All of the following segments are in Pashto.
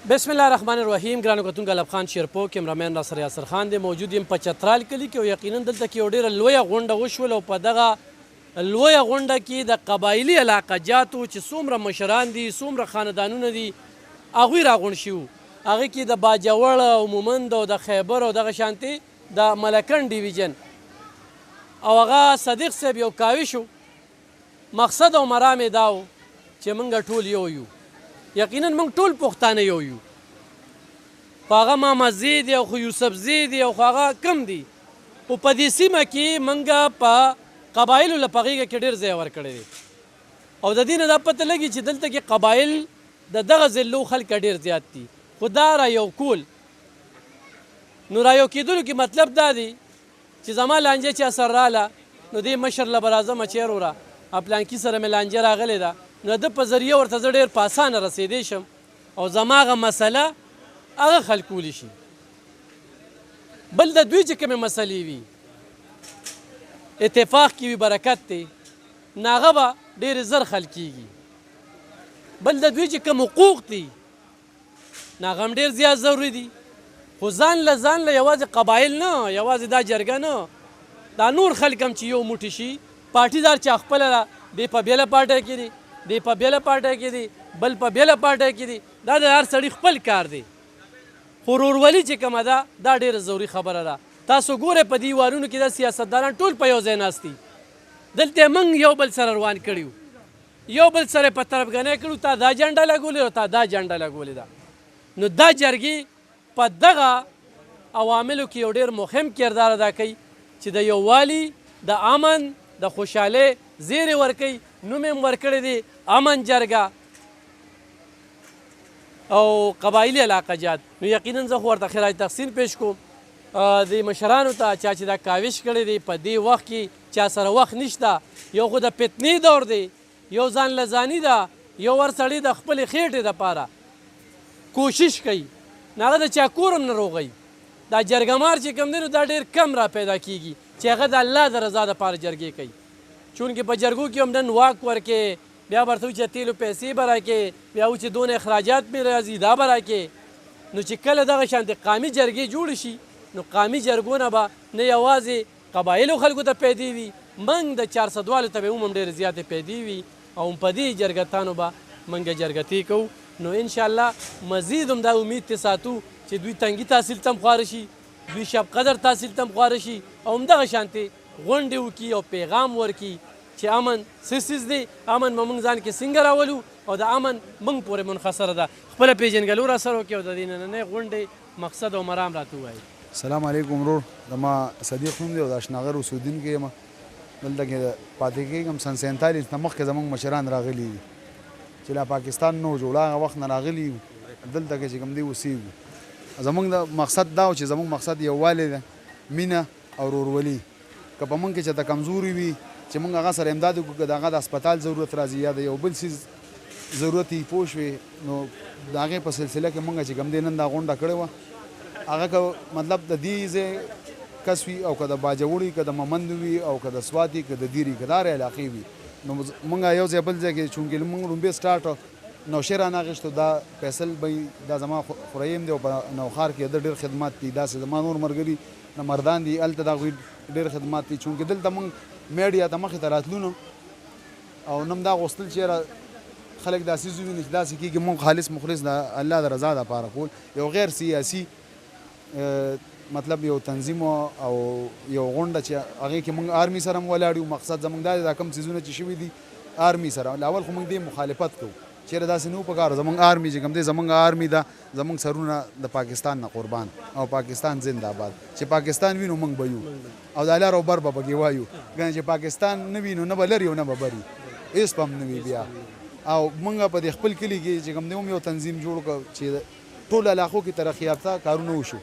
بسم الله الرحمن الرحیم. ګرانو کتونکو الب خان شیرپو کیمرامین ناصر یاسر خان دی. موجود یم په چترال کلي کې او یقینا دلته کې یو ډېره لویه غونډه وشوله او په دغه لویه غونډه کې د قبایلي علاقه جاتو چې څومره مشران دي څومره خاندانونه دي هغوی راغونډ شوي وو. هغې کې د باجوړ او مومند او د خیبر او دغه شانتې د ملکن ډیویژن او هغه صدیق صاحب یو کاوش و. مقصد او مرام یې دا و چې موږ ټول یو یو. یقینا موږ ټول پښتانه یو یو. خو هغه مامزی دی او خو یوسفزی دی او خو هغه کم دی. خو په دې سیمه کې موږ په قبایلو له په غېږه کې ډېر ځای ورکړی دی او د دې نه دا پته لګي چې دلته کې قبایل د دغه ضلعو خلک ډېر زیات دي. خو دا را یو کول نو را یو کېدلو کې مطلب دا دی چې زما لانجه چا سره راله نو دې مشر له به راځم چیر وره پلانکي سره مې لانجه راغلې ده نو د په ذریعه ورته زه ډېر په اسانه رسېدی شم او زما هغه مسله هغه حل کولی شي. بل د دوی چې کومې مسلې وي اتفاق کې وي برکت دی نو هغه به ډېرې زر حل کېږي. بل د دوی چې کوم حقوق دي نو هغه هم ډېر زیات ضروري دي. خو ځان له یوازې قبایل نه یوازې دا جرګه نه دا نور خلک هم چې یو موټی شي پارټیدار چې خپله ده دی په بېله پارټۍ کې دي دی په بېله پارټۍ کې دي بل په بېله پارټۍ کې دي دا د هر سړي خپل کار دی. خو ورورولي چې کومه ده دا ډېره ضروري خبره ده. تاسو ګورئ په دې وارونو کې دا سیاستداران ټول په یو ځای ناست دي. دلته موږ یو بل سره روان کړي یو بل سره په طرفګنۍ کړو تا دا جنډه لګولې او تا دا جنډه لګولې ده. نو دا جرګې په دغه عواملو کې یو ډېر مهم کردار ادا کوي چې د یووالي د امن د خوشحالۍ زیری ورکوي. نوم یې ورکړی دی امن جرګه او قبایلي علاقه جات. نو یقینا زه خو ورته خراج تحسین پیش کوم د مشرانو ته چا چې دا کاوش کړی دی په دې وخت کې چا سره وخت نشته. یو خو د فتنې دور دی یو ځان له ځاني ده یو ور سړی د خپلې خېټې دپاره کوشش کوي نو هغه د چا کور هم نه روغوي. دا جرګمار چې کوم دی نو دا ډېر کم را پیدا کېږي چې هغه د الله د رضا دپاره جرګې کوي. چونکې په جرګو کې هم نن واک ورکې بیا ورته وایي چې تیلو پیسې به راکې بیا وایي چې دونه اخراجات مې راځي دا به راکې. نو چې کله دغه شانتې قامي جرګې جوړې شي نو قامي جرګو نه به نه یوازې قبایلو خلکو ته پیدې وي موږ د 400 والو ته به هم ډېرې زیاتې پیدې وي او په دې جرګتانو به موږ جرګتې کوو. نو انشاءالله مزید هم دا امید ته ساتو چې دوی تنګي تحصیل ته هم خواره شي دوی شب قدر تحصیل ته هم خواره شي او همدغه شانتې غونډې وکړي او پیغام ورکړي چې امن څه دی امن به موږ ځان کې څنګه راولو او د امن موږ پورې منحصره ده. خپله پیژنګلو را سره وکړي او د دې نننۍ غونډې مقصد او مرام راته ووایي. السلام علیکم ورور. زما صدیق نوم دی او د اشناغر اوسېدونکی یم. دلته کې پاتې کېږم سن 47 نه مخکې زموږ مشران راغلي دي چې لا پاکستان نو جوړ هغه وخت نه راغلي یو دلته کې چې کوم دی اوسېږو. زموږ د مقصد دا و چې زموږ مقصد یووالی ده مینه او ورورولي. که په موږ کې چې د کمزوري وي چې موږ هغه سره امداد وکړو که د هغه د هسپتال ضرورت راځي یا د یو بل څیز ضرورت یې پوه شوې نو د هغې په سلسله کې موږ چې کوم دی نن دا غونډه کړې وه هغه که مطلب د دې ځای کس وي او که د باجوړ وي که د ممند وي او که د سوات وي که د دیر وي که د هرې علاقې وي نو موږ یو ځای بل ځای کې چونکې موږ لومبې سټارټ نوشیر رانه اخېستو دا فیصل به دا زما خوریم دی او په نوښار کې د ډېر خدمات دي داسې زما نور ملګري نه مردان دي هلته د هغوی ډېر خدمات دي چونکې دلته موږ میډیا ته مخې ته راتلو نو او نم دا غوښتل چې خلک داسې وویني چې داسې کېږي موږ خالص مخلص د الله د رضا دپاره کول یو غیر سیاسي مطلب یو تنظیم او یو غونډه چې هغې کې موږ آرمي سره هم ولاړ یو. مقصد زموږ دا دی دا کوم څیزونه چې شوي دي آرمي سره اول خو موږ دې مخالفت کوو چېرې داسې نه و پکار زموږ آرمي چې کوم دی زموږ آرمي ده زموږ سرونه د پاکستان نه قربان او پاکستان زنده باد. چې پاکستان وي نو موږ به یو او د لر او بر به پکې وایو ګنې چې پاکستان نه وي نو نه به لري او نه به بري هېڅ به هم نه وي بیا. او موږ په دې خپل کلي کې چې کوم دی هم یو تنظیم جوړ کړو چې ټولو علاقو کې ترقي یافته کارونه وشو.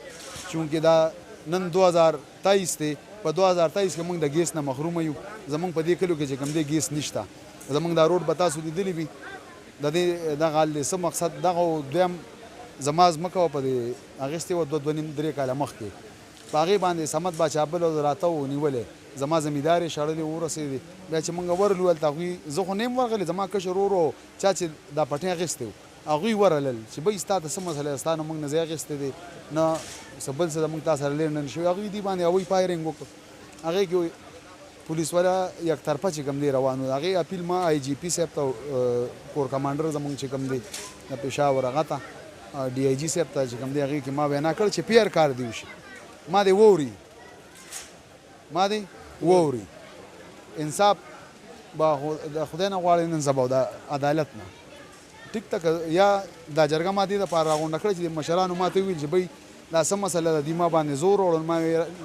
چونکې دا نن 2023 دی په 2023 کې موږ د ګیس نه محرومه یو. زموږ په دې کلیو کې چې کوم دی ګیس نشته. زموږ دا روډ به تاسو لیدلی وي د دې دغه حال دی څه مقصد دغه دویم زما ځمکه وه په دې اخېستې وه 2-2.5-3 کاله مخکې په هغې باندې صمد باچا بل راته و نیولې زما زمیندار یې شړلې ورسېدې بیا چې موږ ورغلو هلته هغوی زه خو نه یم ورغلی زما کشر ورور چا چې دا پټۍ اخېستې و هغوی ورلل چې بهی ستا ته څه مسله ده ستا نه موږ نه ځای اخیستی دی نه څه بل څه د موږ تا سره لینډ نه شوي هغوی دې باندې هغوی فایرنګ وکړ هغې کې پولیس والا یک طرفه چې کوم دی روان و هغې اپیل ما آی جي پي صاحب ته کور کمانډر زموږ چې کوم دی د پېښور هغه ته ډي آی جي صاحب ته چې کوم دی هغې کې ما وینا کړ چې پیر کار دې وشي ما دې ووري انصاف به د خدای نه غواړي نن سبا د عدالت نه ټیک تک یا دا جرګه ما دې دپاره راغونډه کړه چې د مشرانو ما ته وویل چې بهی دا څه مسله ده دوی ما باندې زور وړل ما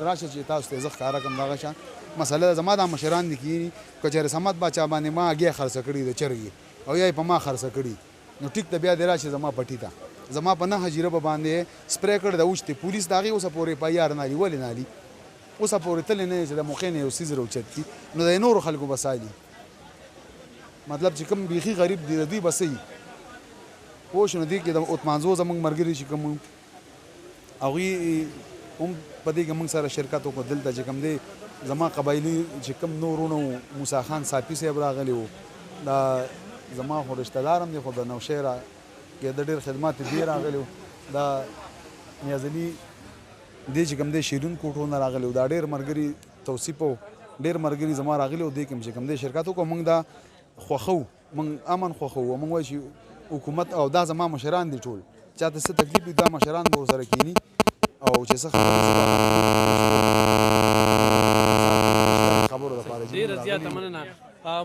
راشه چې تاسو ته زه ښکاره کړم دغه شان مسله ده زما دا مشران دي کښېني که چېرې صمد باچا باندې ما اګې خرڅه کړي د چرګې او یا یې په ما خرڅه کړي نو ټیک ته بیا دې راشي زما پټي ته زما په نهه جریبه باندې سپری کړی د اوښتې پولیس د هغې اوسه پورې پایار نه لي ولې نه لي اوسه پورې تللی نه چې د موقع نه یو څیز راوچت کي نو د نورو خلکو به سالي مطلب چې کوم بیخي غریب دي د دوی به څه وي پوه شو نو دې کې د اتمانزو زموږ ملګري چې کوم هغوی هم په دې کې موږ سره شرکت وکړو دلته چې کوم دی زما قبایلي چې کوم نورونه موسی خان صافي صاحب راغلی و دا زما خو رشته دار هم دی خو د نوشهره کې د ډېر خدمات دی راغلی و دا نیازلي دې چې کوم دی شیرین کوټو نه راغلی و دا ډېر ملګري توصیف و ډېر ملګري زما راغلي و دې کې چې کوم دی شرکت وکړو موږ دا خوښو موږ امن خوښو موږ وایو چې حکومت او دا زما مشران دي ټول چاته څه تکلیف وي دا مشران به ورسره کښېني او چې څه خبرو دپاره ډېره زیاته مننه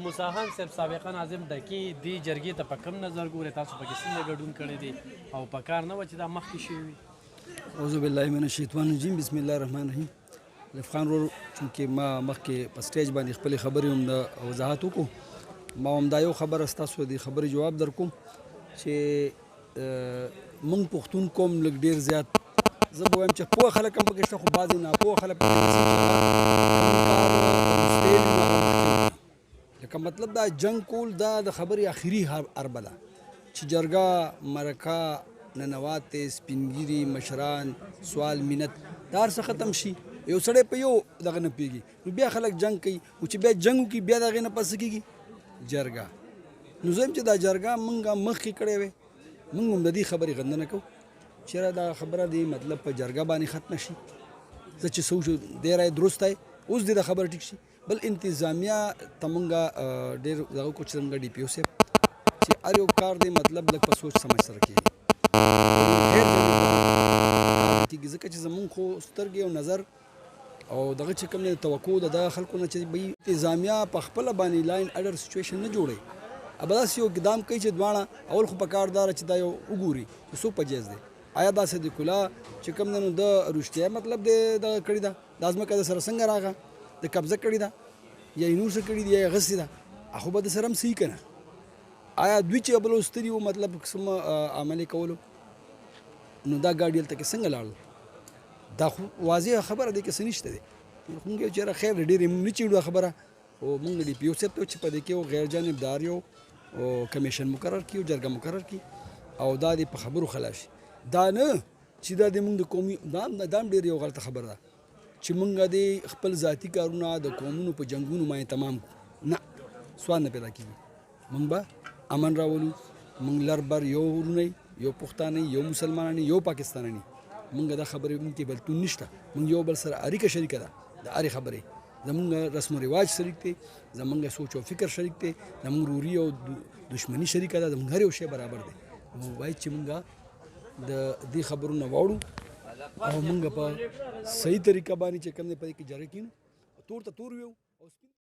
موسی خان صاحب سابقه ناظم ډکي دې جرګې ته په کوم نظر ګورئ تاسو پکې څنګه ګډون کړی دی او په کار نه وه چې دا مخکې شوي وي اعوذ بالله من الشیطان الرجیم بسم الله الرحمن الرحیم لطف خان ورور چونکې ما مخکې په سټیج باندې خپلې خبرې هم د وضاحت وکړو ما هم دا یو خبره ستاسو د خبرې جواب در کوم چې موږ پښتون قوم لږ ډېر زیات زه به وایم چې پوه خلک هم پکې شته خو بعضې ناپوه خلک پکې لکه مطلب دا جنګ کول دا د خبرې آخري حربه ده چې جرګه مرکه ننواتې سپینګیري مشران سوال مینت دا هر څه ختم شي یو سړی په یو دغه نه پوهېږي نو بیا خلک جنګ کوي او چې بیا جنګ وکړي بیا د هغې نه پس څه کېږي جرګه نو زه چې دا جرګه موږ مخکې کړې وې موږ هم د دې خبرې غندنه کوو چېرې دا خبره دی مطلب په جرګه باندې ختمه شي زه چې څه وشو دی رایې درست دی اوس دې د خبره ټیک شي بل انتظامیه ته موږ ډېر دغه کو چې زموږ ډي پي او صاحب چې هر یو کار دی مطلب لږ په سوچ سمج سره کېږي ځکه چې زموږ خو سترګې او نظر او دغه چې کوم دی توقع د دغه خلکو نه چې بهي انتظامیه په خپله باندې لاین اډر سچویشن نه جوړوي اب داسې یو اقدام کوي چې دواړه اول خو په کار داره چې دا یو وګوري چې څوک په جایز دی آیا دا صدیق الله چې کوم دی نو د رښتیا مطلب دی دغه کړې ده دا ځمکه د سره څنګه راغله د قبضه کړې ده یا یې نور څه کړي دي یا یې غصې ده خو به د سره هم صحیح که نه آیا دوی چې بل لوستلي وو مطلب قسم عملې کولو نو دا ګاډي هلته کې څنګه لاړل دا خو واضح خبره دی که څه نشته دی موږ یو چېرې خیر ډېرې نه چېړو خبره خو موږ ډي پي او صاحب ته چې په دې کې یو غیر جانبدار یو کمیشن مقرر کړي او جرګه مقرر کړي او دا دې په خبرو خلاص شي دا نه چې دا د موږ د قومي دا هم ډېر یو غلطه خبره ده چې موږ د خپل ذاتي کارونه د قومونو په جنګونو باندې تمام کړو نه سوال نه پیدا کېږي موږ به امن راولو موږ لر بر یو ورونه یو پښتانه یو مسلمانان یو پاکستاني موږ دا خبرې موږ کې بلتون نشته موږ یو بل سره اړیکه شریکه ده د هرې خبرې زمونږ رسم و رواج شریک دی زمونږ سوچ او فکر شریک دی زمونږ روري او دشمني شریکه ده زمونږ هر یو شی برابر دی نو باید چې موږ د دې خبرو نه واوړو او موږ په صحیح طریقه باندې چې کوم دی په دې کې جرګه کینو تور ته تور ویو